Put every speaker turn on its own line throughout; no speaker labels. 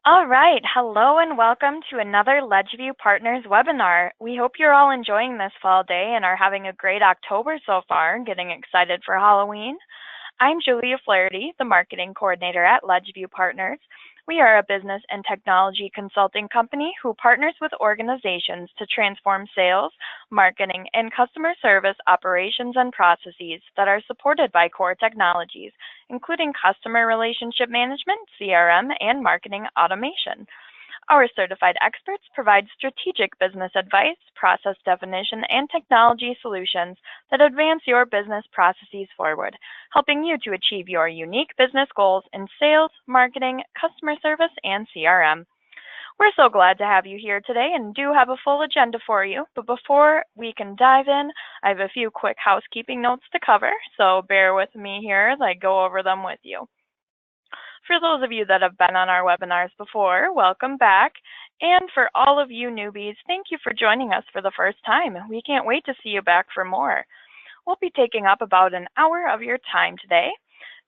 All right, hello and welcome to another LedgeView Partners webinar. We hope you're all enjoying this fall day and are having a great October so far and getting excited for Halloween. I'm Julia Flaherty, the Marketing Coordinator at LedgeView Partners. We are a business and technology consulting company who partners with organizations to transform sales, marketing, and customer service operations and processes that are supported by core technologies, including customer relationship management, CRM, and marketing automation. Our certified experts provide strategic business advice, process definition, and technology solutions that advance your business processes forward, helping you to achieve your unique business goals in sales, marketing, customer service, and CRM. We're so glad to have you here today and do have a full agenda for you. But before we can dive in, I have a few quick housekeeping notes to cover, so bear with me here as I go over them with you. For those of you that have been on our webinars before, welcome back. And for all of you newbies, thank you for joining us for the first time. We can't wait to see you back for more. We'll be taking up about an hour of your time today.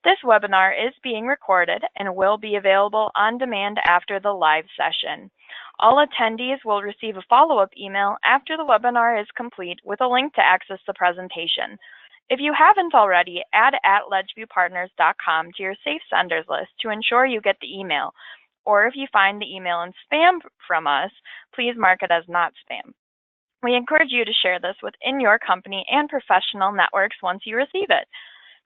This webinar is being recorded and will be available on demand after the live session. All attendees will receive a follow-up email after the webinar is complete with a link to access the presentation. If you haven't already, add @ledgeviewpartners.com to your safe senders list to ensure you get the email. Or if you find the email in spam from us, please mark it as not spam. We encourage you to share this within your company and professional networks once you receive it.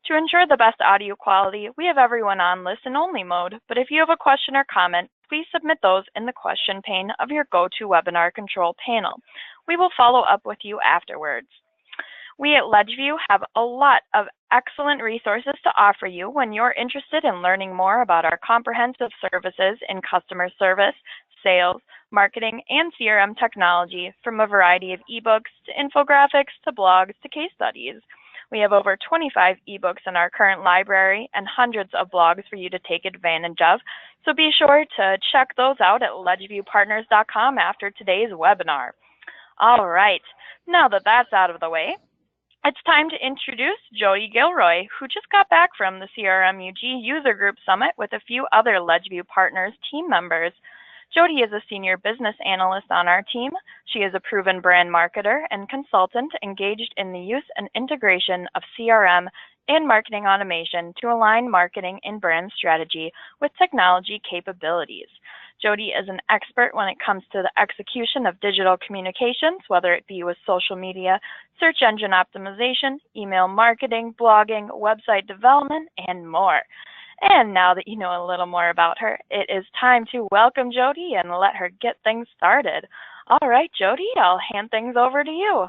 To ensure the best audio quality, we have everyone on listen-only mode, but if you have a question or comment, please submit those in the question pane of your GoToWebinar control panel. We will follow up with you afterwards. We at LedgeView have a lot of excellent resources to offer you when you're interested in learning more about our comprehensive services in customer service, sales, marketing, and CRM technology, from a variety of ebooks to infographics to blogs to case studies. We have over 25 ebooks in our current library and hundreds of blogs for you to take advantage of, so be sure to check those out at ledgeviewpartners.com after today's webinar. All right, now that that's out of the way, it's time to introduce Jody Gilroy, who just got back from the CRMUG User Group Summit with a few other LedgeView Partners team members. Jody is a senior business analyst on our team. She is a proven brand marketer and consultant engaged in the use and integration of CRM and marketing automation to align marketing and brand strategy with technology capabilities. Jody is an expert when it comes to the execution of digital communications, whether it be with social media, search engine optimization, email marketing, blogging, website development, and more. And now that you know a little more about her, it is time to welcome Jody and let her get things started. All right, Jody, I'll hand things over to you.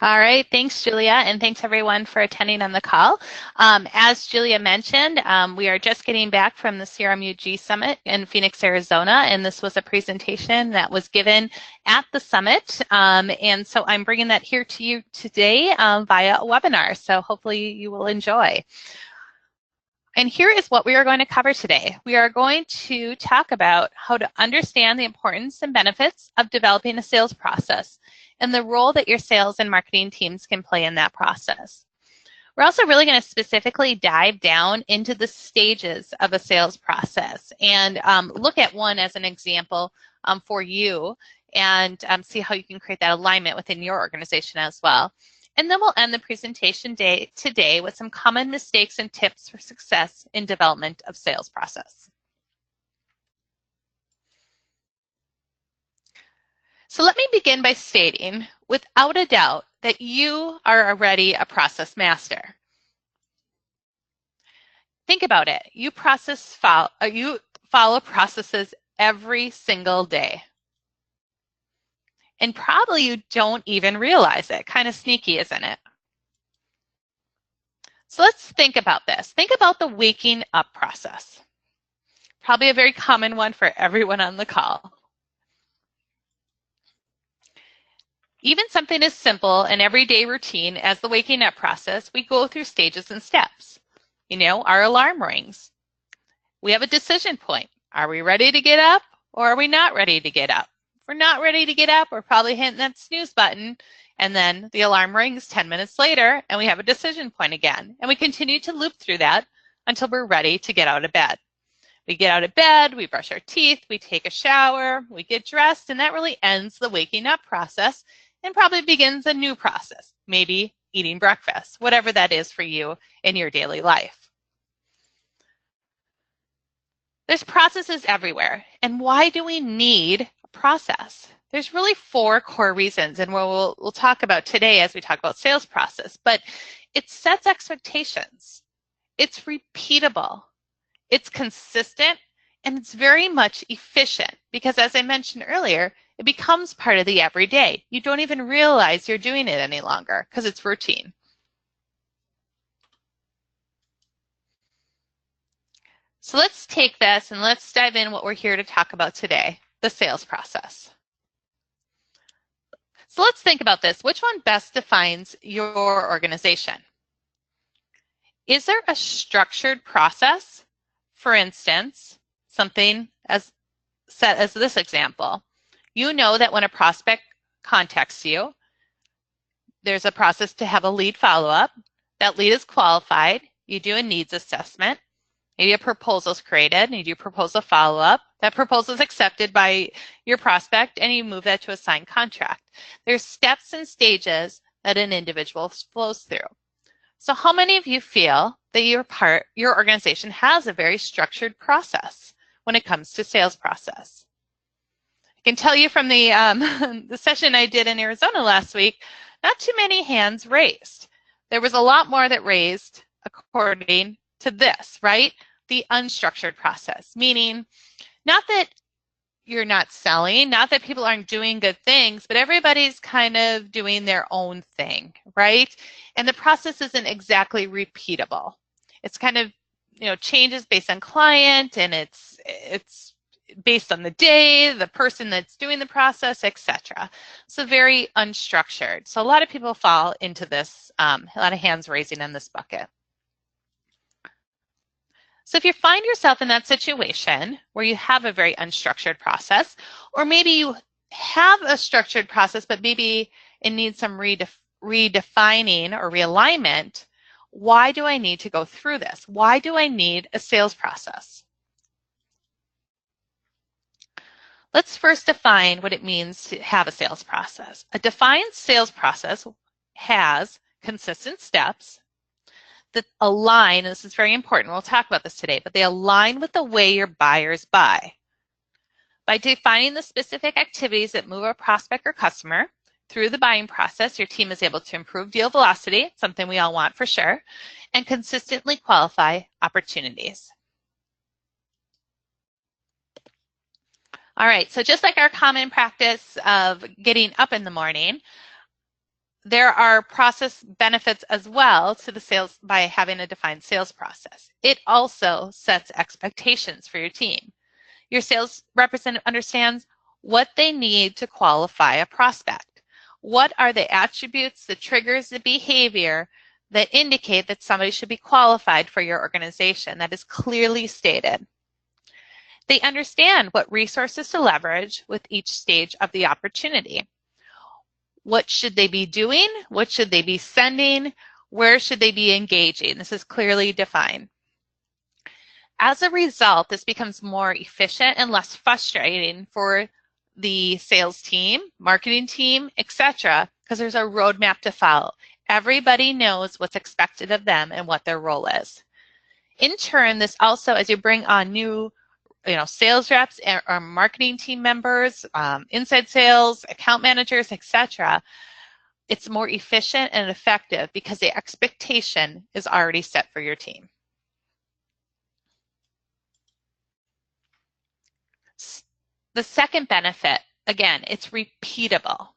All right, thanks, Julia, and thanks everyone for attending on the call. As Julia mentioned, we are just getting back from the CRMUG Summit in Phoenix, Arizona, and this was a presentation that was given at the summit, and so I'm bringing that here to you today via a webinar, so hopefully you will enjoy. And here is what we are going to cover today. We are going to talk about how to understand the importance and benefits of developing a sales process and the role that your sales and marketing teams can play in that process. We're also really going to specifically dive down into the stages of a sales process and look at one as an example for you and see how you can create that alignment within your organization as well. And then we'll end the presentation today with some common mistakes and tips for success in development of sales process. So let me begin by stating, without a doubt, that you are already a process master. Think about it. You follow processes every single day. And probably you don't even realize it. Kind of sneaky, isn't it? So let's think about this. Think about the waking up process. Probably a very common one for everyone on the call. Even something as simple and everyday routine as the waking up process, we go through stages and steps. You know, our alarm rings. We have a decision point. Are we ready to get up or are we not ready to get up? If we're not ready to get up, we're probably hitting that snooze button, and then the alarm rings 10 minutes later and we have a decision point again. And we continue to loop through that until we're ready to get out of bed. We get out of bed, we brush our teeth, we take a shower, we get dressed, and that really ends the waking up process and probably begins a new process, maybe eating breakfast, whatever that is for you in your daily life. There's processes everywhere. And why do we need a process? There's really 4 core reasons, and we'll talk about today as we talk about sales process, but it sets expectations. It's repeatable. It's consistent, and it's very much efficient because, as I mentioned earlier, it becomes part of the everyday. You don't even realize you're doing it any longer because it's routine. So let's take this and let's dive in what we're here to talk about today, the sales process. So let's think about this. Which one best defines your organization? Is there a structured process? For instance, something as set as this example. You know that when a prospect contacts you, there's a process to have a lead follow-up. That lead is qualified. You do a needs assessment. Maybe a proposal is created, and you do proposal follow-up. That proposal is accepted by your prospect, and you move that to a signed contract. There's steps and stages that an individual flows through. So how many of you feel that your organization has a very structured process when it comes to sales process? I can tell you from the, the session I did in Arizona last week, not too many hands raised. There was a lot more that raised according to this, right? The unstructured process, meaning not that you're not selling, not that people aren't doing good things, but everybody's kind of doing their own thing, right? And the process isn't exactly repeatable. It's kind of, changes based on client, and it's based on the day, the person that's doing the process, etc. So very unstructured. So a lot of people fall into this, a lot of hands raising in this bucket. So if you find yourself in that situation where you have a very unstructured process, or maybe you have a structured process, but maybe it needs some redefining or realignment, why do I need to go through this? Why do I need a sales process? Let's first define what it means to have a sales process. A defined sales process has consistent steps that align, and this is very important, we'll talk about this today, but they align with the way your buyers buy. By defining the specific activities that move a prospect or customer through the buying process, your team is able to improve deal velocity, something we all want for sure, and consistently qualify opportunities. All right, so just like our common practice of getting up in the morning, there are process benefits as well to the sales by having a defined sales process. It also sets expectations for your team. Your sales representative understands what they need to qualify a prospect. What are the attributes, the triggers, the behavior that indicate that somebody should be qualified for your organization? That is clearly stated. They understand what resources to leverage with each stage of the opportunity. What should they be doing? What should they be sending? Where should they be engaging? This is clearly defined. As a result, this becomes more efficient and less frustrating for the sales team, marketing team, etc., because there's a roadmap to follow. Everybody knows what's expected of them and what their role is. In turn, this also, as you bring on new sales reps or marketing team members, inside sales, account managers, etc., it's more efficient and effective because the expectation is already set for your team. The second benefit, again, it's repeatable.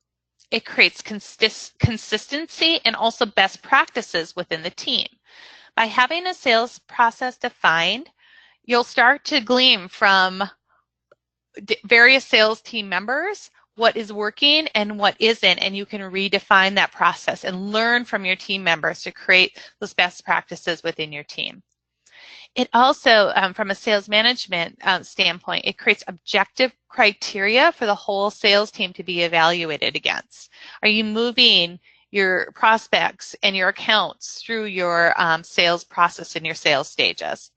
It creates consistency and also best practices within the team. By having a sales process defined, you'll start to glean from various sales team members what is working and what isn't, and you can redefine that process and learn from your team members to create those best practices within your team. It also, from a sales management standpoint, it creates objective criteria for the whole sales team to be evaluated against. Are you moving your prospects and your accounts through your sales process and your sales stages?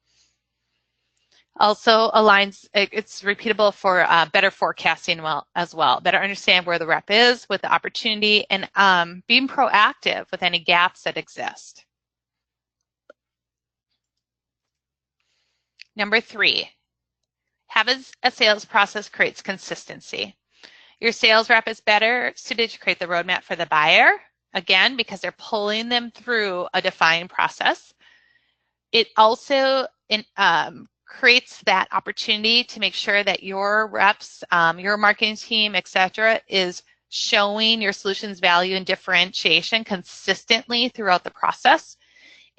Also aligns, it's repeatable for better forecasting as well. Better understand where the rep is with the opportunity and being proactive with any gaps that exist. Number 3, have a sales process creates consistency. Your sales rep is better suited to create the roadmap for the buyer, again, because they're pulling them through a defined process. It also creates that opportunity to make sure that your reps, your marketing team, etc., is showing your solution's value and differentiation consistently throughout the process.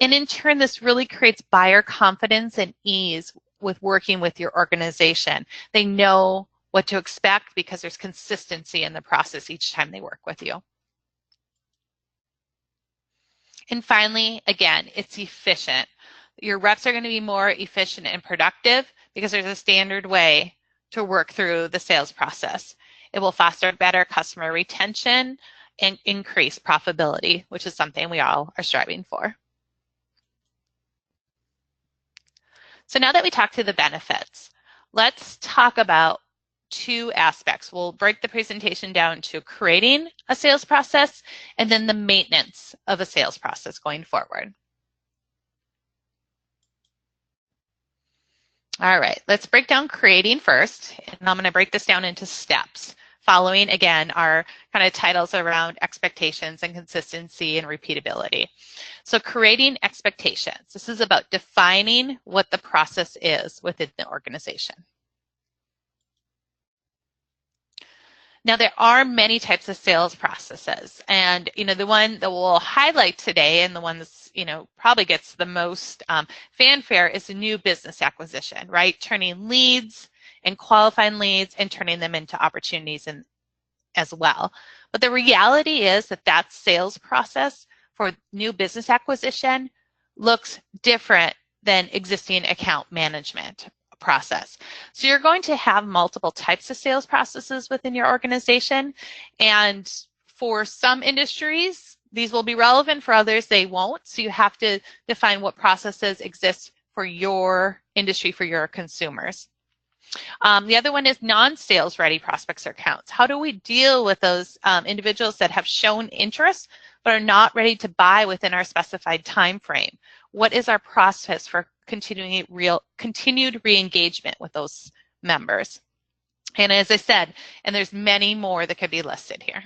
And in turn, this really creates buyer confidence and ease with working with your organization. They know what to expect because there's consistency in the process each time they work with you. And finally, again, it's efficient. Your reps are going to be more efficient and productive because there's a standard way to work through the sales process. It will foster better customer retention and increase profitability, which is something we all are striving for. So now that we talked through the benefits, let's talk about 2 aspects. We'll break the presentation down to creating a sales process and then the maintenance of a sales process going forward. All right, let's break down creating first, and I'm going to break this down into steps, following, again, our kind of titles around expectations and consistency and repeatability. So creating expectations. This is about defining what the process is within the organization. Now, there are many types of sales processes, and the one that we'll highlight today, and the one that's probably gets the most fanfare, is the new business acquisition, right? Turning leads and qualifying leads and turning them into opportunities as well. But the reality is that sales process for new business acquisition looks different than existing account management process. So you're going to have multiple types of sales processes within your organization, and for some industries these will be relevant, for others they won't. So you have to define what processes exist for your industry, for your consumers. The other one is non-sales ready prospects or accounts. How do we deal with those individuals that have shown interest but are not ready to buy within our specified time frame? What is our process for continued re-engagement with those members? And as I said, and there's many more that could be listed here.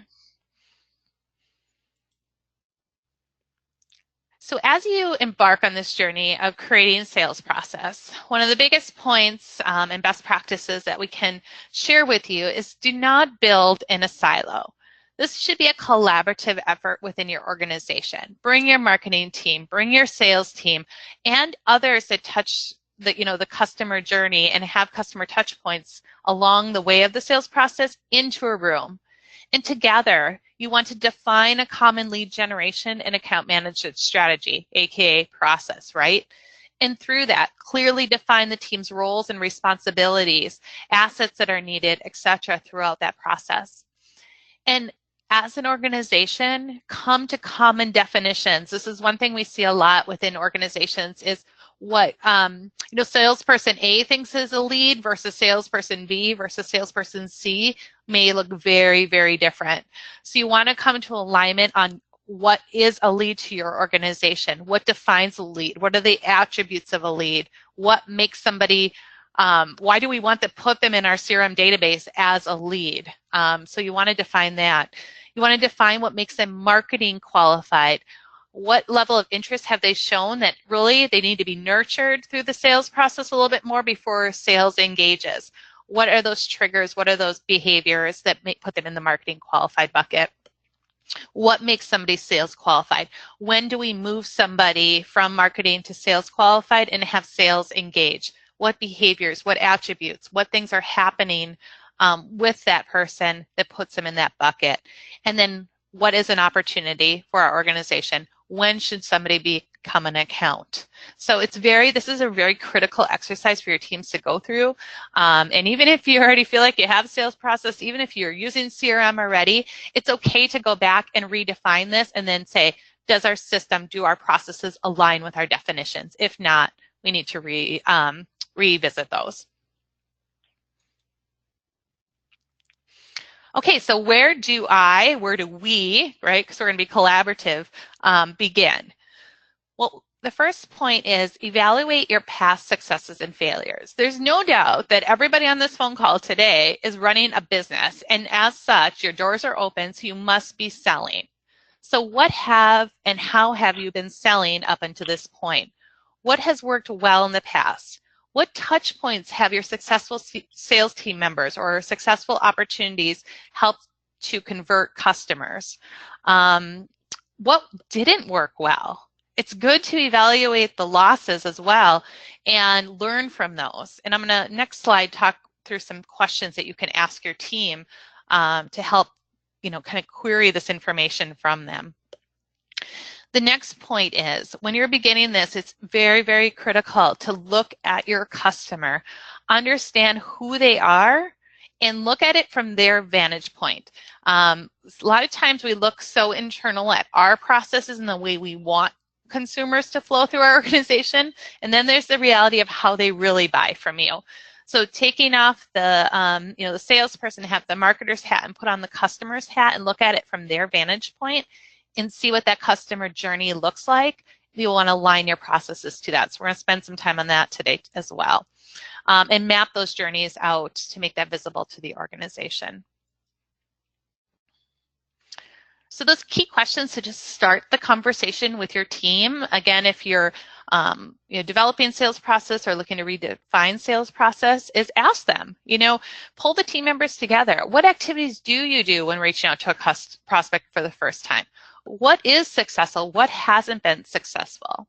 So as you embark on this journey of creating a sales process, one of the biggest points and best practices that we can share with you is do not build in a silo. This should be a collaborative effort within your organization. Bring your marketing team, bring your sales team, and others that touch the customer journey and have customer touch points along the way of the sales process into a room. And together, you want to define a common lead generation and account management strategy, aka process, right? And through that, clearly define the team's roles and responsibilities, assets that are needed, etc., throughout that process. And as an organization, come to common definitions. This is one thing we see a lot within organizations is what salesperson A thinks is a lead versus salesperson B versus salesperson C may look very, very different. So you want to come to alignment on what is a lead to your organization, what defines a lead, what are the attributes of a lead, what makes somebody, why do we want to put them in our CRM database as a lead? So you want to define that. You want to define what makes them marketing qualified. What level of interest have they shown that really they need to be nurtured through the sales process a little bit more before sales engages? What are those triggers? What are those behaviors that put them in the marketing qualified bucket? What makes somebody sales qualified? When do we move somebody from marketing to sales qualified and have sales engage? What behaviors, what attributes, what things are happening with that person that puts them in that bucket? And then what is an opportunity for our organization? When should somebody become an account? So this is a very critical exercise for your teams to go through. And even if you already feel like you have a sales process, even if you're using CRM already, it's okay to go back and redefine this and then say, does our system, do our processes align with our definitions? If not, we need to revisit those. Okay, so where do we, right, because we're going to be collaborative, begin? Well, the first point is evaluate your past successes and failures. There's no doubt that everybody on this phone call today is running a business, and as such, your doors are open, so you must be selling. So what have and how have you been selling up until this point? What has worked well in the past? What touch points have your successful sales team members or successful opportunities helped to convert customers? What didn't work well? It's good to evaluate the losses as well and learn from those. And I'm going to, next slide, talk through some questions that you can ask your team to help, kind of query this information from them. The next point is, when you're beginning this, it's very, very critical to look at your customer, understand who they are, and look at it from their vantage point. A lot of times we look so internal at our processes and the way we want consumers to flow through our organization, and then there's the reality of how they really buy from you. So taking off the, the salesperson hat, the marketer's hat, and put on the customer's hat and look at it from their vantage point and see what that customer journey looks like. You'll want to align your processes to that. So we're going to spend some time on that today as well. And map those journeys out to make that visible to the organization. So those key questions to just start the conversation with your team. Again, if you're developing sales process or looking to redefine sales process, is ask them, pull the team members together. What activities do you do when reaching out to a prospect for the first time? What is successful? What hasn't been successful?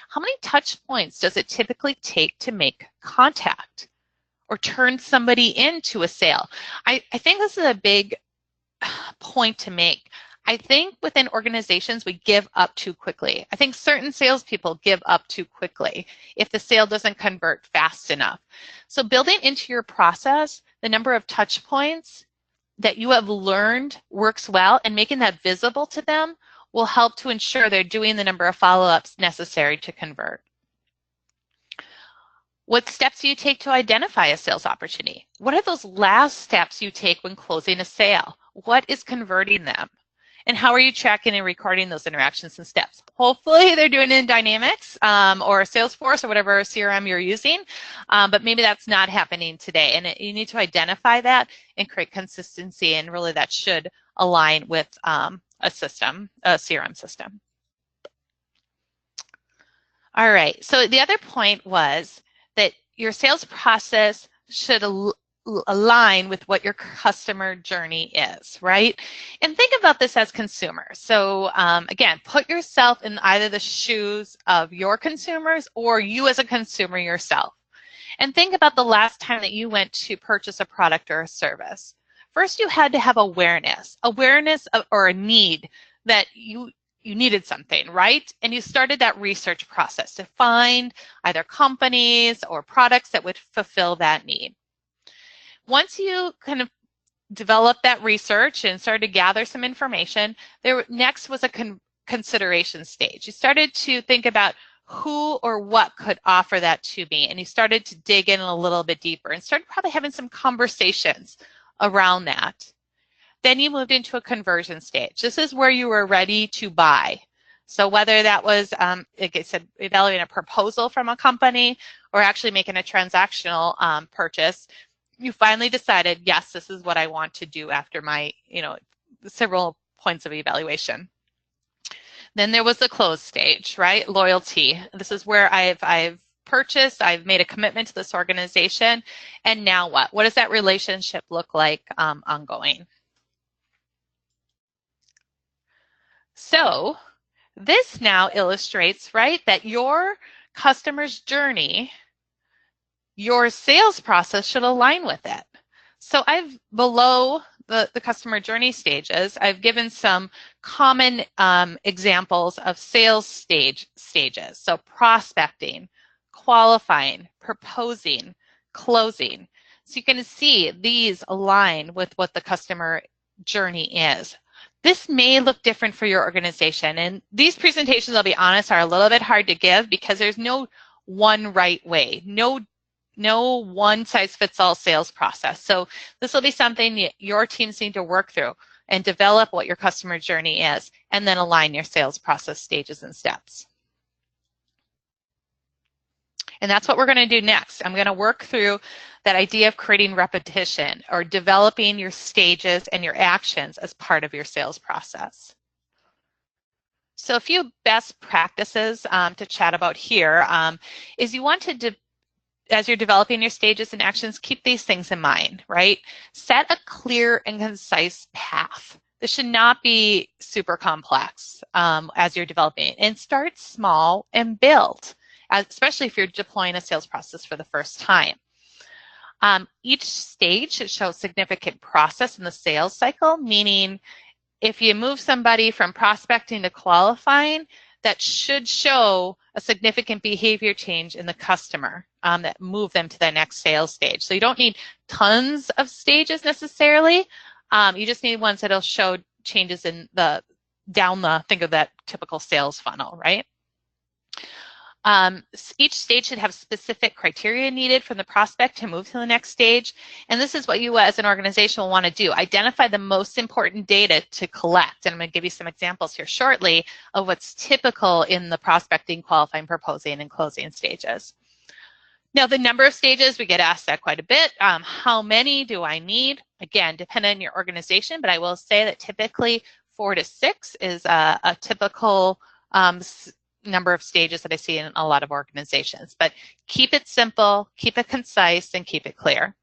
How many touch points does it typically take to make contact or turn somebody into a sale? I think this is a big point to make. I think within organizations, we give up too quickly. I think certain salespeople give up too quickly if the sale doesn't convert fast enough. So building into your process the number of touch points that you have learned works well and making that visible to them will help to ensure they're doing the number of follow-ups necessary to convert. What steps do you take to identify a sales opportunity? What are those last steps you take when closing a sale? What is converting them? And how are you tracking and recording those interactions and steps? Hopefully they're doing it in Dynamics or Salesforce or whatever CRM you're using, but maybe that's not happening today. And you need to identify that and create consistency, and really that should align with a CRM system. All right, so the other point was that your sales process should align with what your customer journey is, right? And think about this as consumers. So again, put yourself in either the shoes of your consumers or you as a consumer yourself. And think about the last time that you went to purchase a product or a service. First, you had to have awareness of, or a need that you needed something, right? And you started that research process to find either companies or products that would fulfill that need. Once you kind of developed that research and started to gather some information, next was a consideration stage. You started to think about who or what could offer that to me, and you started to dig in a little bit deeper and started probably having some conversations around that. Then you moved into a conversion stage. This is where you were ready to buy. So whether that was, like I said, evaluating a proposal from a company or actually making a transactional purchase, you finally decided, yes, this is what I want to do after my, several points of evaluation. Then there was the close stage, right? Loyalty. This is where I've purchased, I've made a commitment to this organization, and now what? What does that relationship look like ongoing? So this now illustrates, right, that your customer's journey, your sales process should align with it. So below the customer journey stages, I've given some common examples of sales stages. So prospecting, qualifying, proposing, closing. So you can see these align with what the customer journey is. This may look different for your organization, and these presentations, I'll be honest, are a little bit hard to give because there's no one right way. No no one-size-fits-all sales process. So this will be something your teams need to work through and develop what your customer journey is, and then align your sales process stages and steps. And that's what we're going to do next. I'm going to work through that idea of creating repetition or developing your stages and your actions as part of your sales process. So a few best practices to chat about here is you want to, as you're developing your stages and actions, keep these things in mind, right? Set a clear and concise path. This should not be super complex as you're developing, and start small and build, especially if you're deploying a sales process for the first time. Each stage should show significant process in the sales cycle, meaning if you move somebody from prospecting to qualifying, that should show a significant behavior change in the customer that move them to the next sales stage. So you don't need tons of stages necessarily. You just need ones that'll show changes in think of that typical sales funnel, right? Each stage should have specific criteria needed from the prospect to move to the next stage. And this is what you as an organization will want to do. Identify the most important data to collect. And I'm going to give you some examples here shortly of what's typical in the prospecting, qualifying, proposing, and closing stages. Now, the number of stages, we get asked that quite a bit. How many do I need? Again, depending on your organization, but I will say that typically 4 to 6 is a typical number of stages that I see in a lot of organizations. But keep it simple, keep it concise, and keep it clear.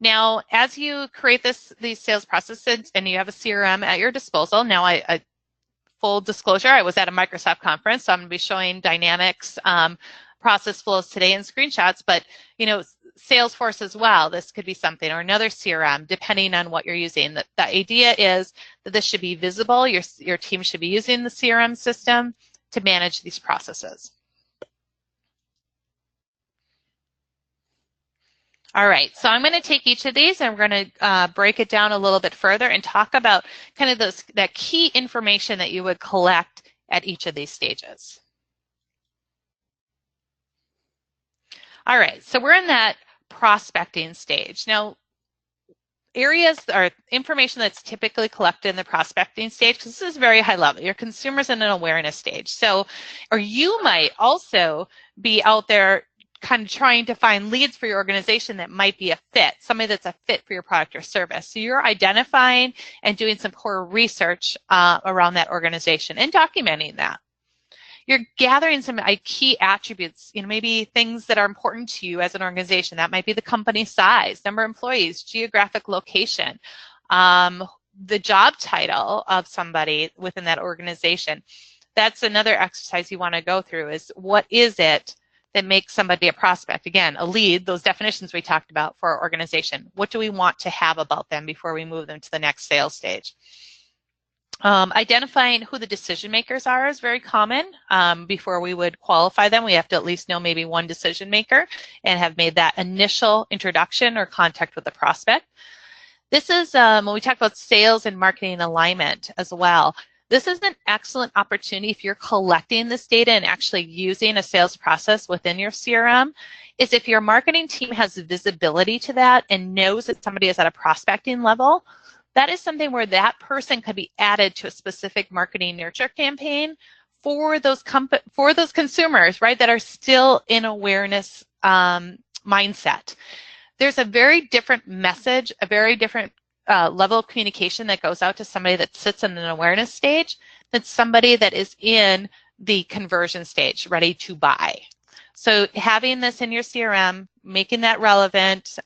Now, as you create these sales processes and you have a CRM at your disposal, now full disclosure, I was at a Microsoft conference, so I'm going to be showing Dynamics process flows today in screenshots, but Salesforce as well, this could be something, or another CRM, depending on what you're using. The idea is that this should be visible. Your team should be using the CRM system to manage these processes. All right, so I'm going to take each of these and we're going to break it down a little bit further and talk about kind of that key information that you would collect at each of these stages. All right, so we're in that prospecting stage. Now, areas or information that's typically collected in the prospecting stage, because this is very high level. Your consumer's in an awareness stage. So, or you might also be out there kind of trying to find leads for your organization that might be a fit, somebody that's a fit for your product or service. So you're identifying and doing some core research around that organization and documenting that. You're gathering some key attributes, maybe things that are important to you as an organization. That might be the company size, number of employees, geographic location, the job title of somebody within that organization. That's another exercise you want to go through is what is it that makes somebody a prospect? Again, a lead, those definitions we talked about for our organization. What do we want to have about them before we move them to the next sales stage? Identifying who the decision makers are is very common. Before we would qualify them, we have to at least know maybe one decision maker and have made that initial introduction or contact with the prospect. This is when we talk about sales and marketing alignment as well. This is an excellent opportunity if you're collecting this data and actually using a sales process within your CRM, is if your marketing team has visibility to that and knows that somebody is at a prospecting level, that is something where that person could be added to a specific marketing nurture campaign for those consumers, right, that are still in awareness mindset. There's a very different message, a very different level of communication that goes out to somebody that sits in an awareness stage than somebody that is in the conversion stage, ready to buy. So having this in your CRM, making that relevant,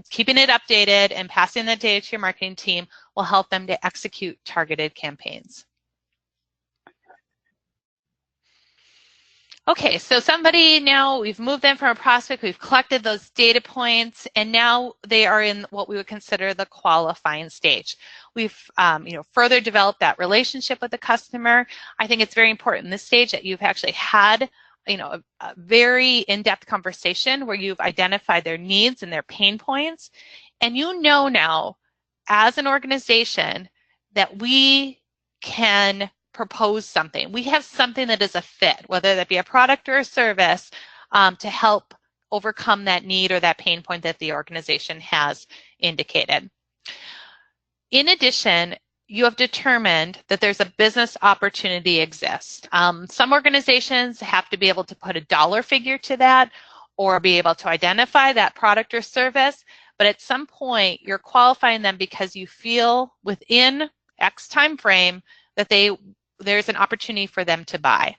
keeping it updated, and passing that data to your marketing team will help them to execute targeted campaigns. Okay, so somebody now, we've moved them from a prospect, we've collected those data points, and now they are in what we would consider the qualifying stage. We've further developed that relationship with the customer. I think it's very important in this stage that you've actually had a very in-depth conversation where you've identified their needs and their pain points. And you know now, as an organization, that we can propose something. We have something that is a fit, whether that be a product or a service, to help overcome that need or that pain point that the organization has indicated. In addition, you have determined that there's a business opportunity exists. Some organizations have to be able to put a dollar figure to that or be able to identify that product or service, but at some point you're qualifying them because you feel within X time frame that there's an opportunity for them to buy.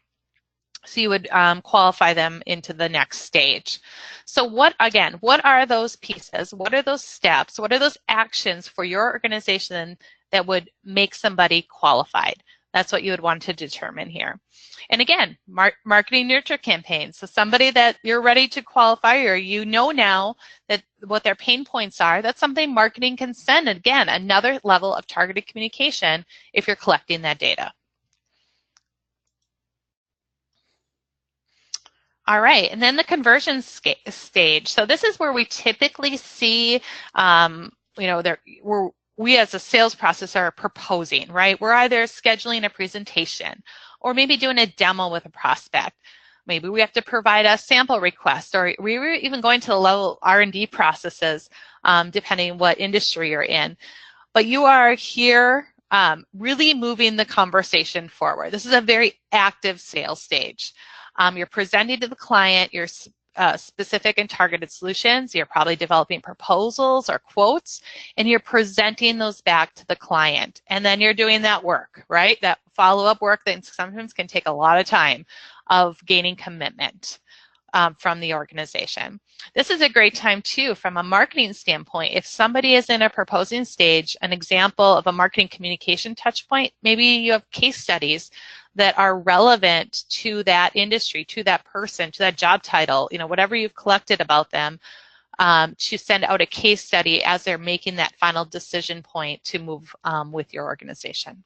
So you would qualify them into the next stage. So what are those pieces? What are those steps? What are those actions for your organization that would make somebody qualified? That's what you would want to determine here. And again, marketing nurture campaigns. So somebody that you're ready to qualify or you know now that what their pain points are, that's something marketing can send. Again, another level of targeted communication if you're collecting that data. All right, and then the conversion stage. So this is where we typically see, we as a sales process are proposing, right? We're either scheduling a presentation or maybe doing a demo with a prospect. Maybe we have to provide a sample request, or we were even going to the level R&D processes, depending what industry you're in. But you are here really moving the conversation forward. This is a very active sales stage. You're presenting to the client your specific and targeted solutions. You're probably developing proposals or quotes, and you're presenting those back to the client. And then you're doing that work, right? That follow-up work that sometimes can take a lot of time of gaining commitment from the organization. This is a great time too from a marketing standpoint. If somebody is in a proposing stage, an example of a marketing communication touch point, maybe you have case studies that are relevant to that industry, to that person, to that job title, whatever you've collected about them, to send out a case study as they're making that final decision point to move with your organization.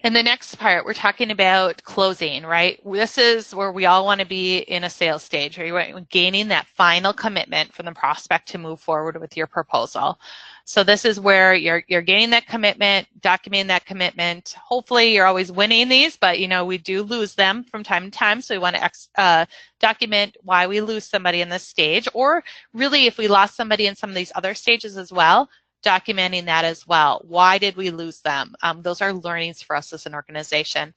In the next part, we're talking about closing, right? This is where we all want to be in a sales stage, where you're gaining that final commitment from the prospect to move forward with your proposal. So this is where you're gaining that commitment, documenting that commitment. Hopefully you're always winning these, but we do lose them from time to time. So we want to document why we lose somebody in this stage, or really if we lost somebody in some of these other stages as well, documenting that as well. Why did we lose them? Those are learnings for us as an organization.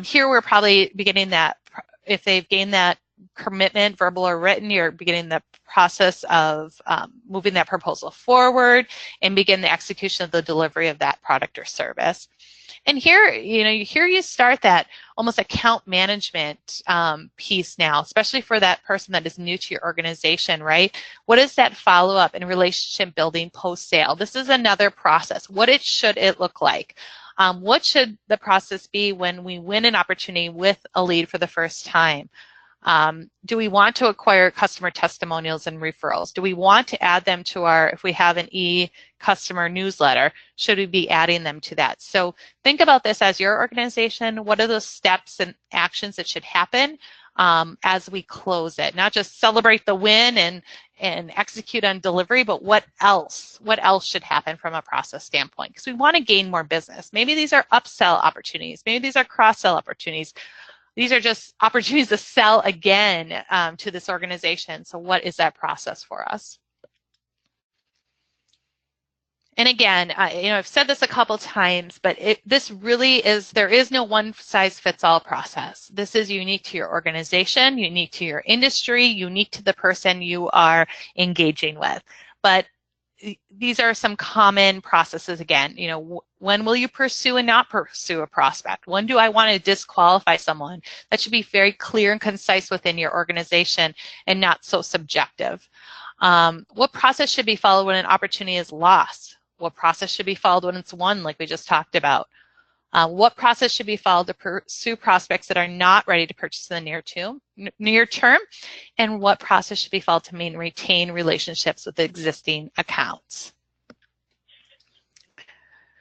Here we're probably beginning that, if they've gained that commitment, verbal or written, you're beginning the process of moving that proposal forward and begin the execution of the delivery of that product or service. And here, you start that almost account management piece now, especially for that person that is new to your organization, right? What is that follow-up and relationship building post-sale? This is another process. What should it look like? What should the process be when we win an opportunity with a lead for the first time? Do we want to acquire customer testimonials and referrals? Do we want to add them to if we have an e-customer newsletter, should we be adding them to that? So think about this as your organization. What are those steps and actions that should happen as we close it? Not just celebrate the win and execute on delivery, but what else? What else should happen from a process standpoint? Because we want to gain more business. Maybe these are upsell opportunities. Maybe these are cross-sell opportunities. These are just opportunities to sell again to this organization. So what is that process for us? And again, I've said this a couple times, but this really is, there is no one-size-fits-all process. This is unique to your organization, unique to your industry, unique to the person you are engaging with. But these are some common processes again. When will you pursue and not pursue a prospect? When do I want to disqualify someone? That should be very clear and concise within your organization and not so subjective. What process should be followed when an opportunity is lost? What process should be followed when it's won, like we just talked about? What process should be followed to pursue prospects that are not ready to purchase in the near term? And what process should be followed to retain relationships with existing accounts?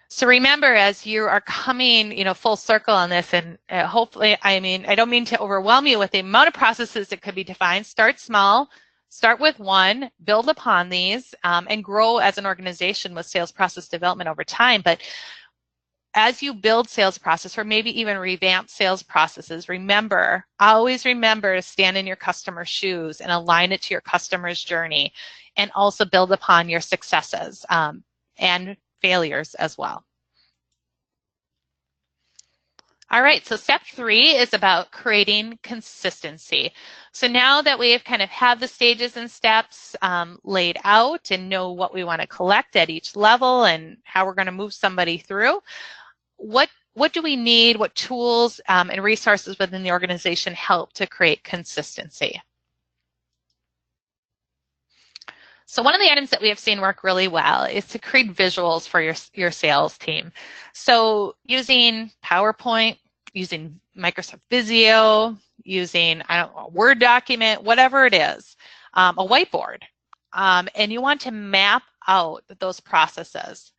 So remember, as you are coming, full circle on this, and hopefully, I don't mean to overwhelm you with the amount of processes that could be defined. Start small. Start with one, build upon these, and grow as an organization with sales process development over time. But as you build sales process or maybe even revamp sales processes, always remember to stand in your customer's shoes and align it to your customer's journey, and also build upon your successes and failures as well. All right, so step 3 is about creating consistency. So now that we have kind of had the stages and steps laid out and know what we want to collect at each level and how we're going to move somebody through, what do we need? What tools and resources within the organization help to create consistency? So one of the items that we have seen work really well is to create visuals for your sales team. So using PowerPoint, using Microsoft Visio, using a Word document, whatever it is, a whiteboard. And you want to map out those processes,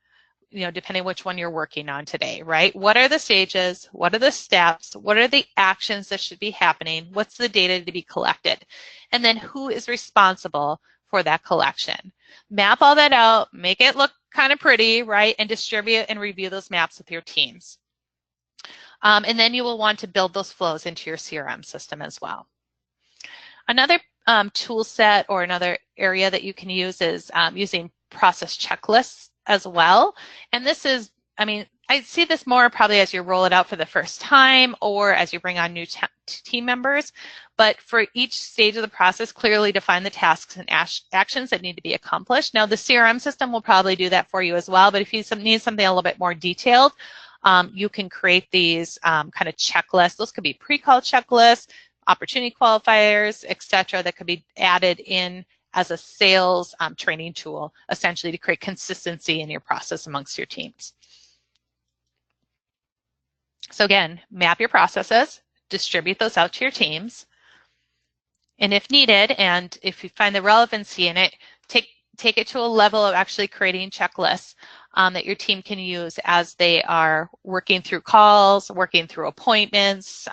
depending which one you're working on today, right? What are the stages? What are the steps? What are the actions that should be happening? What's the data to be collected? And then who is responsible for that collection? Map all that out, make it look kind of pretty, right? And distribute and review those maps with your teams. And then you will want to build those flows into your CRM system as well. Another tool set or another area that you can use is using process checklists as well. And this is, I see this more probably as you roll it out for the first time or as you bring on new team members. But for each stage of the process, clearly define the tasks and actions that need to be accomplished. Now, the CRM system will probably do that for you as well. But if you need something a little bit more detailed, you can create these kind of checklists. Those could be pre-call checklists, opportunity qualifiers, etc., that could be added in as a sales training tool, essentially to create consistency in your process amongst your teams. So again, map your processes, distribute those out to your teams, and if needed, and if you find the relevancy in it, take it to a level of actually creating checklists that your team can use as they are working through calls, working through appointments,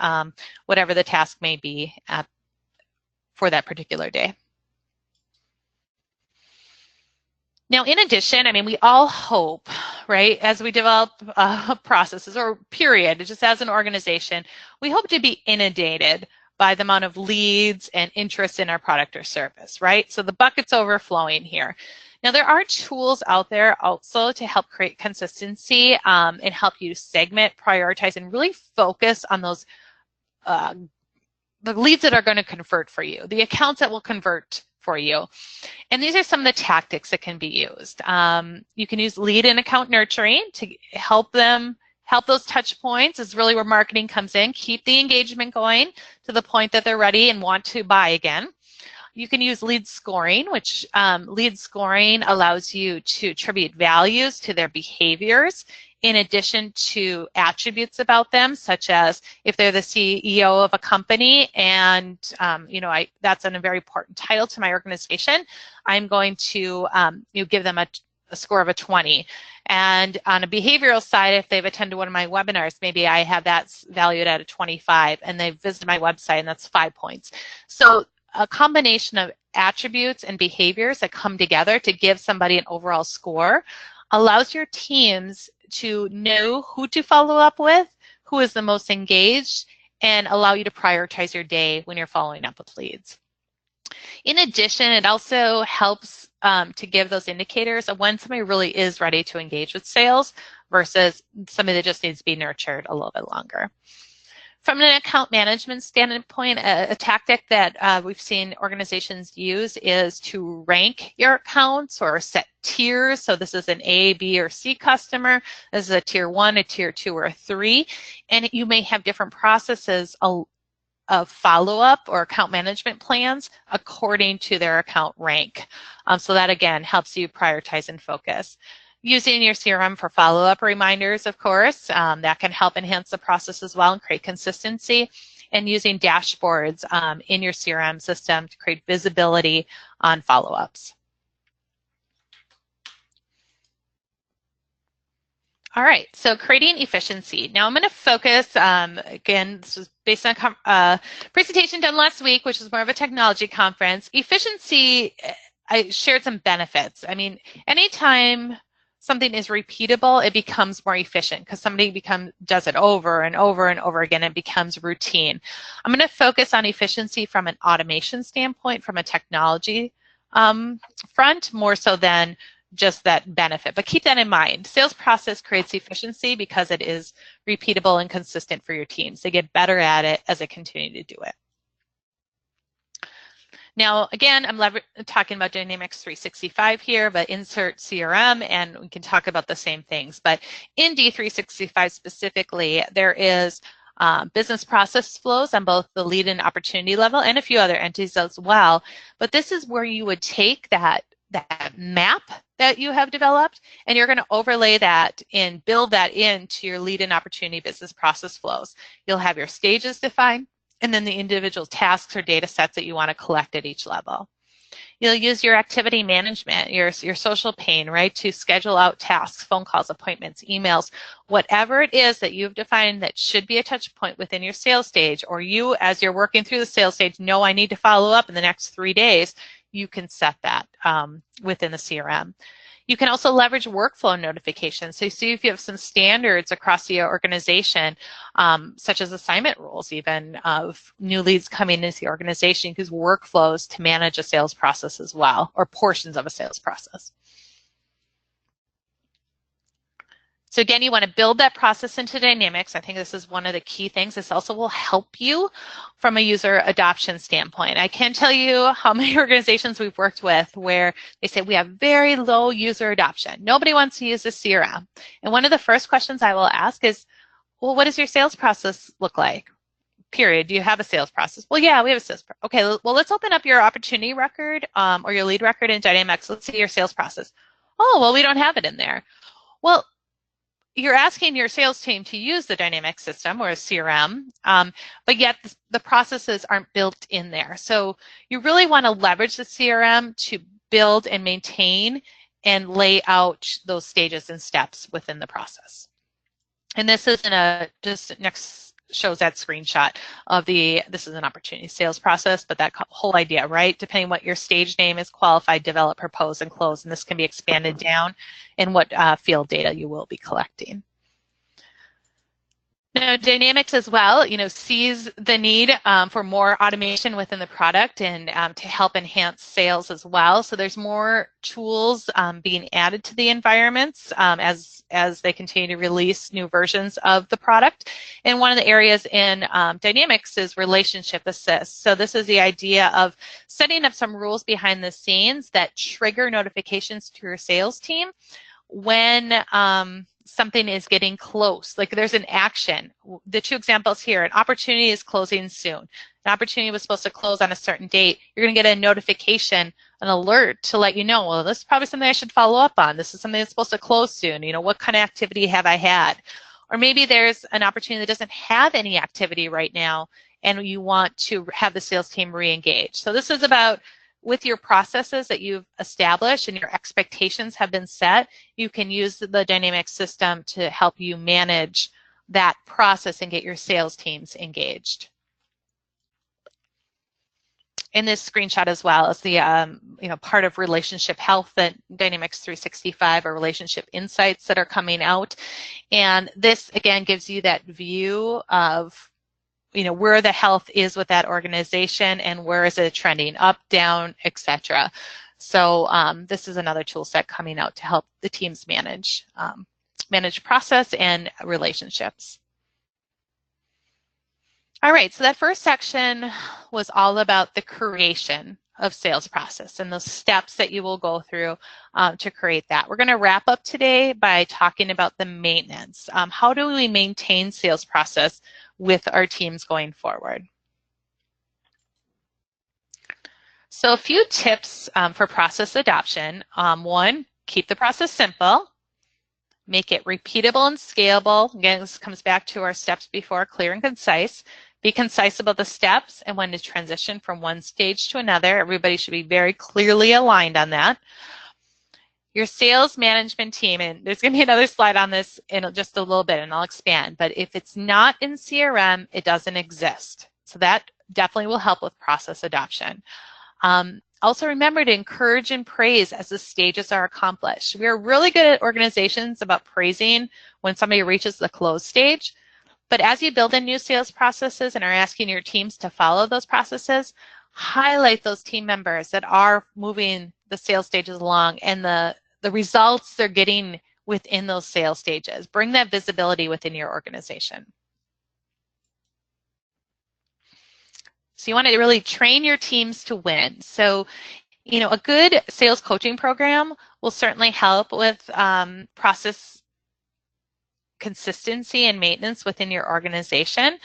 whatever the task may be for that particular day. Now, in addition, we all hope, right, as we develop processes or period, just as an organization, we hope to be inundated by the amount of leads and interest in our product or service, right? So the bucket's overflowing here. Now, there are tools out there also to help create consistency and help you segment, prioritize, and really focus on those the leads that are going to convert for you, the accounts that will convert for you. And these are some of the tactics that can be used. You can use lead and account nurturing to help those touch points is really where marketing comes in. Keep the engagement going to the point that they're ready and want to buy again. You can use lead scoring, which lead scoring allows you to attribute values to their behaviors in addition to attributes about them, such as if they're the CEO of a company and, that's a very important title to my organization, I'm going to give them a score of a 20. And on a behavioral side, if they've attended one of my webinars, maybe I have that valued at a 25, and they've visited my website, and that's 5 points. So a combination of attributes and behaviors that come together to give somebody an overall score allows your teams to know who to follow up with, who is the most engaged, and allow you to prioritize your day when you're following up with leads. In addition, it also helps to give those indicators of when somebody really is ready to engage with sales versus somebody that just needs to be nurtured a little bit longer. From an account management standpoint, a tactic that we've seen organizations use is to rank your accounts or set tiers. So this is an A, B, or C customer. This is a tier 1, a tier 2, or a 3. And you may have different processes of follow-up or account management plans according to their account rank. So that, again, helps you prioritize and focus. Using your CRM for follow-up reminders, of course, that can help enhance the process as well and create consistency. And using dashboards in your CRM system to create visibility on follow-ups. All right, so creating efficiency. Now I'm going to focus, again, this was based on a presentation done last week, which is more of a technology conference. Efficiency, I shared some benefits. Anytime something is repeatable, it becomes more efficient because somebody does it over and over and over again. It becomes routine. I'm going to focus on efficiency from an automation standpoint, from a technology front, more so than just that benefit. But keep that in mind. Sales process creates efficiency because it is repeatable and consistent for your teams. They get better at it as they continue to do it. Now, again, I'm talking about Dynamics 365 here, but insert CRM, and we can talk about the same things. But in D365 specifically, there is business process flows on both the lead and opportunity level and a few other entities as well. But this is where you would take that map that you have developed, and you're going to overlay that and build that into your lead and opportunity business process flows. You'll have your stages defined, and then the individual tasks or data sets that you want to collect at each level. You'll use your activity management, your social pane, right, to schedule out tasks, phone calls, appointments, emails, whatever it is that you've defined that should be a touch point within your sales stage, or you, as you're working through the sales stage, know I need to follow up in the next 3 days, you can set that within the CRM. You can also leverage workflow notifications. So you see if you have some standards across the organization, such as assignment rules even of new leads coming into the organization, you can use workflows to manage a sales process as well, or portions of a sales process. So again, you want to build that process into Dynamics. I think this is one of the key things. This also will help you from a user adoption standpoint. I can tell you how many organizations we've worked with where they say we have very low user adoption. Nobody wants to use the CRM. And one of the first questions I will ask is, well, what does your sales process look like? Period. Do you have a sales process? Well, yeah, we have a sales process. Okay, well, let's open up your opportunity record or your lead record in Dynamics. Let's see your sales process. Oh, well, we don't have it in there. Well, you're asking your sales team to use the dynamic system or a CRM, but yet the processes aren't built in there. So you really want to leverage the CRM to build and maintain and lay out those stages and steps within the process. And this is just next shows that screenshot of this is an opportunity sales process, but that whole idea, right? Depending what your stage name is, qualified, develop, propose, and close, and this can be expanded down in what field data you will be collecting. Now, Dynamics as well, sees the need for more automation within the product and to help enhance sales as well. So there's more tools being added to the environments as they continue to release new versions of the product. And one of the areas in Dynamics is relationship assist. So this is the idea of setting up some rules behind the scenes that trigger notifications to your sales team when something is getting close, like there's an action. The two examples here, an opportunity is closing soon. An opportunity was supposed to close on a certain date. You're going to get a notification, an alert to let you know, well, this is probably something I should follow up on. This is something that's supposed to close soon. What kind of activity have I had? Or maybe there's an opportunity that doesn't have any activity right now, and you want to have the sales team re-engage. So this is about with your processes that you've established and your expectations have been set, you can use the dynamic system to help you manage that process and get your sales teams engaged. In this screenshot as well is the part of relationship health that Dynamics 365 or relationship insights that are coming out. And this, again, gives you that view of where the health is with that organization and where is it trending, up, down, etc. So this is another tool set coming out to help the teams manage process and relationships. All right, so that first section was all about the creation of sales process and those steps that you will go through to create that. We're going to wrap up today by talking about the maintenance. How do we maintain sales process with our teams going forward? So a few tips for process adoption. One, keep the process simple. Make it repeatable and scalable. Again, this comes back to our steps before, clear and concise. Be concise about the steps and when to transition from one stage to another. Everybody should be very clearly aligned on that. Your sales management team, and there's going to be another slide on this in just a little bit, and I'll expand, but if it's not in CRM, it doesn't exist. So that definitely will help with process adoption. Also remember to encourage and praise as the stages are accomplished. We are really good at organizations about praising when somebody reaches the close stage, but as you build in new sales processes and are asking your teams to follow those processes, highlight those team members that are moving the sales stages along and the results they're getting within those sales stages. Bring that visibility within your organization. So you want to really train your teams to win. So, a good sales coaching program will certainly help with process consistency and maintenance within your organization.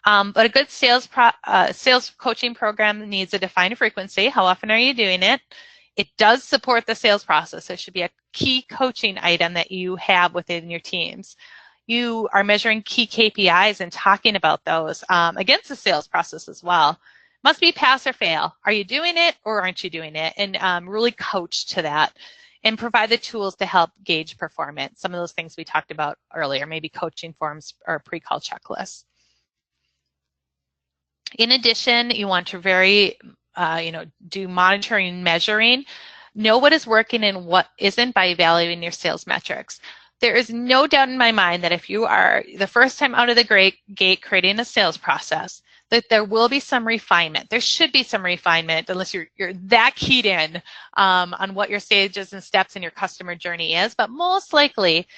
But a good sales coaching program needs a defined frequency. How often are you doing it? It does support the sales process. So it should be a key coaching item that you have within your teams. You are measuring key KPIs and talking about those against the sales process as well. Must be pass or fail. Are you doing it or aren't you doing it? And really coach to that and provide the tools to help gauge performance. Some of those things we talked about earlier, maybe coaching forms or pre-call checklists. In addition, you want to do monitoring and measuring. Know what is working and what isn't by evaluating your sales metrics. There is no doubt in my mind that if you are the first time out of the gate creating a sales process, that there will be some refinement. There should be some refinement unless you're that keyed in on what your stages and steps in your customer journey is. But most likely,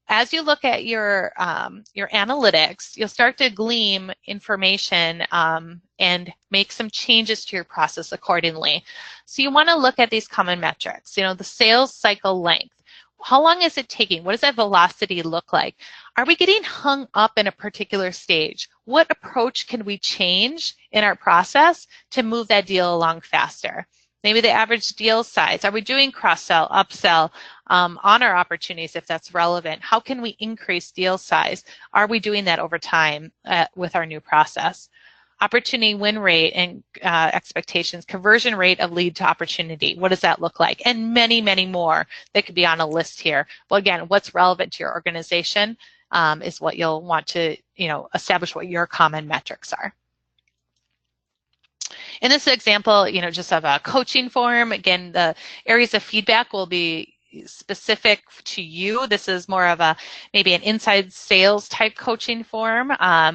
as you look at your analytics, you'll start to glean information and make some changes to your process accordingly. So you want to look at these common metrics. The sales cycle length. How long is it taking? What does that velocity look like? Are we getting hung up in a particular stage? What approach can we change in our process to move that deal along faster? Maybe the average deal size. Are we doing cross-sell, upsell on our opportunities if that's relevant? How can we increase deal size? Are we doing that over time with our new process? Opportunity win rate and expectations, conversion rate of lead to opportunity. What does that look like? And many, many more that could be on a list here. Well, again, what's relevant to your organization is what you'll want to, establish what your common metrics are. In this example, just of a coaching form, again, the areas of feedback will be specific to you. This is more of maybe an inside sales type coaching form,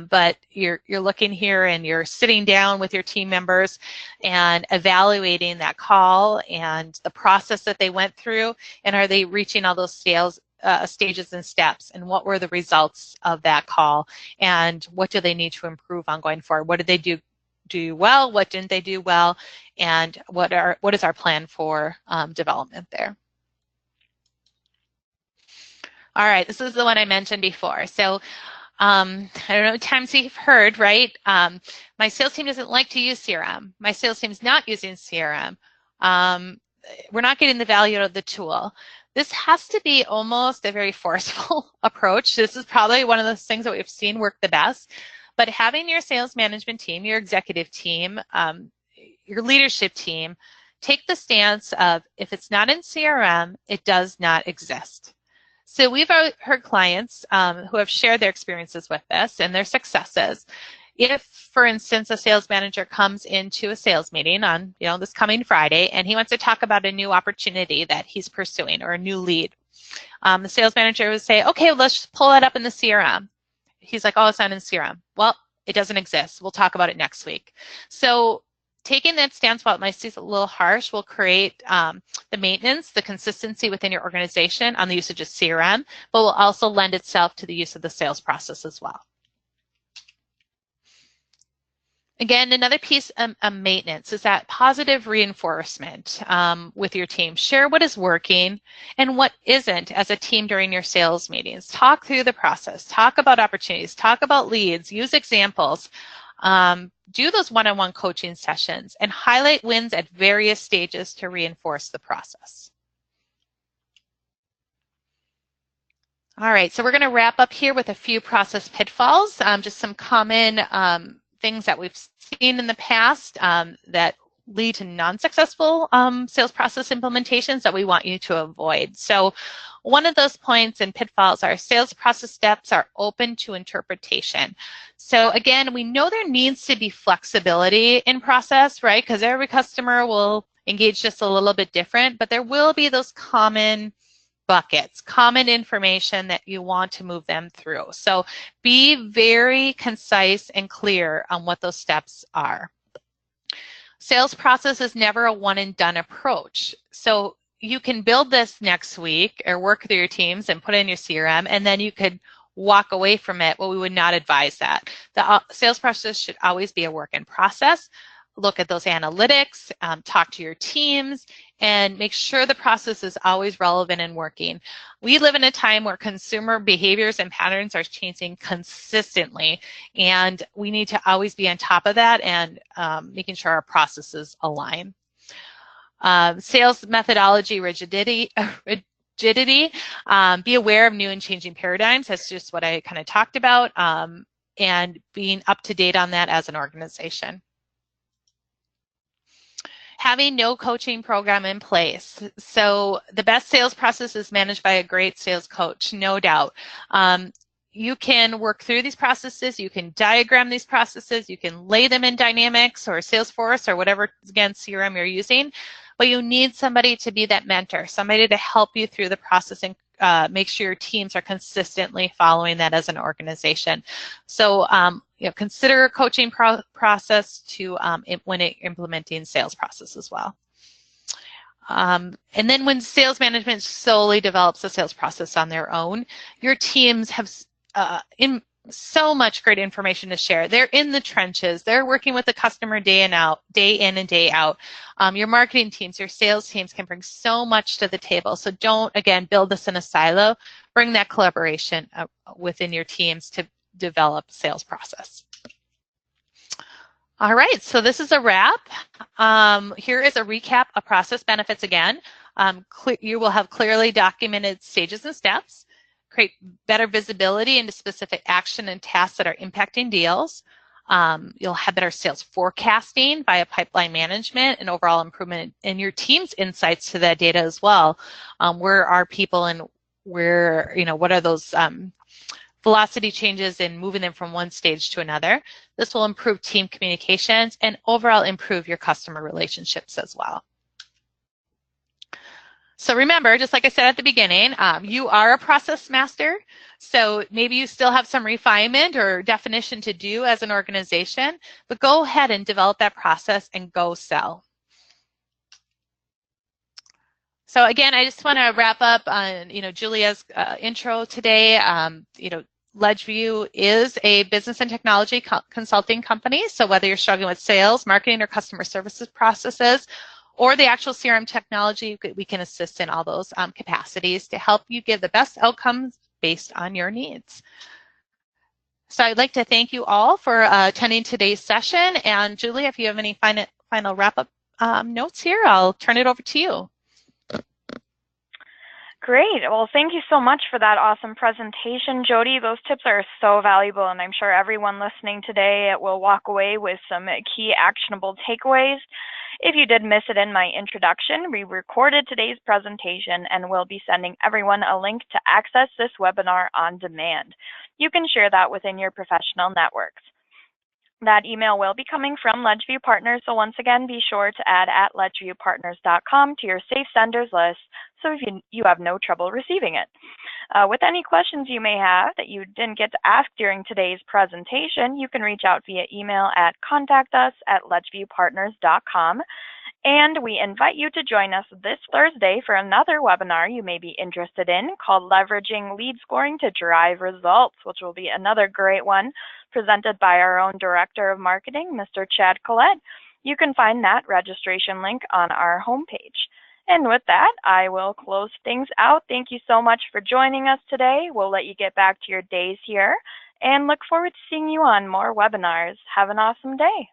but you're looking here and you're sitting down with your team members and evaluating that call and the process that they went through, and are they reaching all those stages and steps, and what were the results of that call, and what do they need to improve on going forward? What did they do well? What didn't they do well? And what is our plan for development there? All right, this is the one I mentioned before. So I don't know what times you've heard, right? My sales team doesn't like to use CRM. My sales team's not using CRM. We're not getting the value out of the tool. This has to be almost a very forceful approach. This is probably one of those things that we've seen work the best. But having your sales management team, your executive team, your leadership team, take the stance of, if it's not in CRM, it does not exist. So we've heard clients who have shared their experiences with this and their successes. If, for instance, a sales manager comes into a sales meeting on this coming Friday and he wants to talk about a new opportunity that he's pursuing or a new lead, the sales manager would say, okay, let's pull that up in the CRM. He's like, oh, it's not in CRM. Well, it doesn't exist. We'll talk about it next week. So taking that stance, while it might seem a little harsh, will create the maintenance, the consistency within your organization on the usage of CRM, but will also lend itself to the use of the sales process as well. Again, another piece of maintenance is that positive reinforcement with your team. Share what is working and what isn't as a team during your sales meetings. Talk through the process. Talk about opportunities. Talk about leads. Use examples. Do those one-on-one coaching sessions and highlight wins at various stages to reinforce the process. All right, so we're going to wrap up here with a few process pitfalls, just some common things that we've seen in the past that lead to non-successful sales process implementations that we want you to avoid. So one of those points and pitfalls are sales process steps are open to interpretation. So again, we know there needs to be flexibility in process, right? Because every customer will engage just a little bit different, but there will be those common buckets, common information that you want to move them through. So be very concise and clear on what those steps are. Sales process is never a one and done approach. So you can build this next week or work with your teams and put it in your CRM, and then you could walk away from it. Well, we would not advise that. The sales process should always be a work in process. Look at those analytics, talk to your teams, and make sure the process is always relevant and working. We live in a time where consumer behaviors and patterns are changing consistently, and we need to always be on top of that and making sure our processes align. Sales methodology rigidity. Be aware of new and changing paradigms. That's just what I kind of talked about, and being up to date on that as an organization. Having no coaching program in place. So the best sales process is managed by a great sales coach, no doubt. You can work through these processes, you can diagram these processes, you can lay them in Dynamics or Salesforce or whatever, again, CRM you're using, but you need somebody to be that mentor, somebody to help you through the process and make sure your teams are consistently following that as an organization. So consider a coaching process to when implementing sales process as well. And then when sales management solely develops a sales process on their own, your teams have so much great information to share. They're in the trenches. They're working with the customer day in and day out. Your marketing teams, your sales teams can bring so much to the table. So don't, again, build this in a silo. Bring that collaboration within your teams to develop sales process. All right, so this is a wrap. Here is a recap of process benefits again. You will have clearly documented stages and steps. Create better visibility into specific action and tasks that are impacting deals. You'll have better sales forecasting via pipeline management and overall improvement in your team's insights to that data as well. Where are people and where, what are those velocity changes in moving them from one stage to another. This will improve team communications and overall improve your customer relationships as well. So remember, just like I said at the beginning, you are a process master. So maybe you still have some refinement or definition to do as an organization, but go ahead and develop that process and go sell. So again, I just want to wrap up on, Julia's intro today. LedgeView is a business and technology consulting company. So whether you're struggling with sales, marketing, or customer services processes, or the actual CRM technology, we can assist in all those capacities to help you give the best outcomes based on your needs. So I'd like to thank you all for attending today's session. And Julia, if you have any final wrap-up notes here, I'll turn it over to you.
Great. Well, thank you so much for that awesome presentation, Jody. Those tips are so valuable, and I'm sure everyone listening today will walk away with some key actionable takeaways. If you did miss it in my introduction, we recorded today's presentation and we'll be sending everyone a link to access this webinar on demand. You can share that within your professional networks. That email will be coming from LedgeView Partners, so once again, be sure to add @ledgeviewpartners.com to your safe senders list so you have no trouble receiving it. With any questions you may have that you didn't get to ask during today's presentation, you can reach out via email at contactus@ledgeviewpartners.com. And we invite you to join us this Thursday for another webinar you may be interested in called Leveraging Lead Scoring to Drive Results, which will be another great one presented by our own Director of Marketing, Mr. Chad Collette. You can find that registration link on our homepage. And with that, I will close things out. Thank you so much for joining us today. We'll let you get back to your days here and look forward to seeing you on more webinars. Have an awesome day.